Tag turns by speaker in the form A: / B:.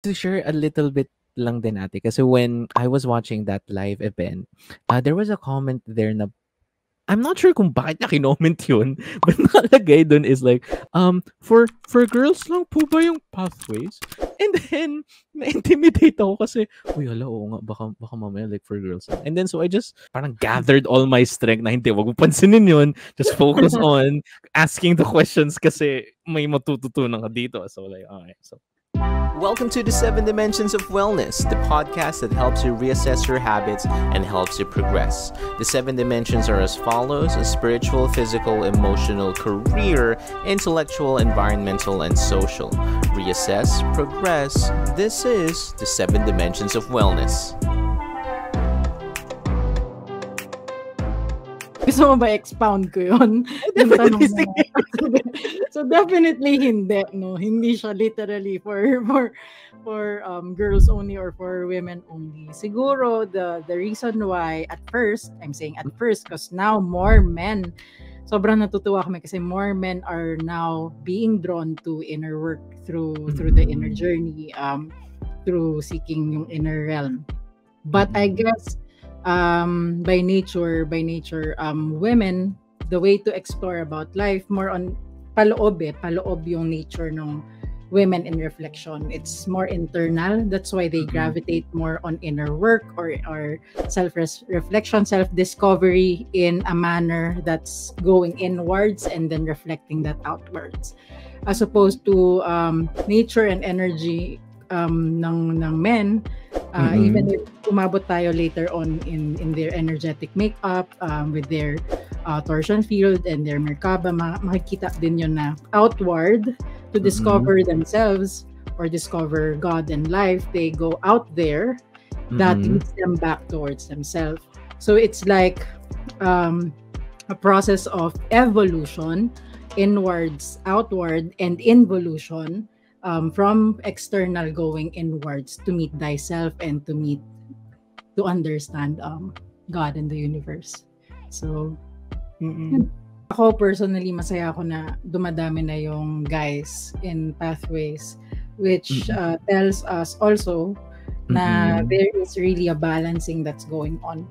A: To share a little bit lang din ate, kasi when I was watching that live event, there was a comment there na I'm not sure kung bakit niya kinoment yun, but nakalagay dun is like, for girls lang po ba yung pathways? And then, na-intimidate ako kasi, uy, hala, oo nga, baka mamaya like for girls lang. And then, so I just parang gathered all my strength na hindi, wag mo pansinin yun. Just focus on asking the questions kasi may matututunan ka dito. So like, okay, so welcome to the 7 Dimensions of Wellness, the podcast that helps you reassess your habits and helps you progress. The 7 dimensions are as follows: spiritual, physical, emotional, career, intellectual, environmental, and social. Reassess, progress. This is the 7 Dimensions of Wellness.
B: Gusto mo ba expound ko yun? Yung tanong mo. So definitely hindi, no? Hindi siya literally for girls only or for women only. Siguro the reason why at first, I'm saying at first because now more men, sobrang natutuwa kami kasi more men are now being drawn to inner work through the inner journey, through seeking yung inner realm. But I guess by nature, women, the way to explore about life, more on paloob yung nature ng women in reflection. It's more internal. That's why they gravitate more on inner work or self-reflection, self-discovery in a manner that's going inwards and then reflecting that outwards. As opposed to nature and energy ng men, even if umabot tayo later on in their energetic makeup, with their torsion field and their Merkaba, makikita din yun na outward to discover themselves or discover God and life, they go out there, that leads them back towards themselves. So it's like a process of evolution, inwards, outward, and involution, from external going inwards to meet thyself and to understand God and the universe. So ako personally, masaya ako na dumadami na yung guys in pathways, which tells us also na there is really a balancing that's going on.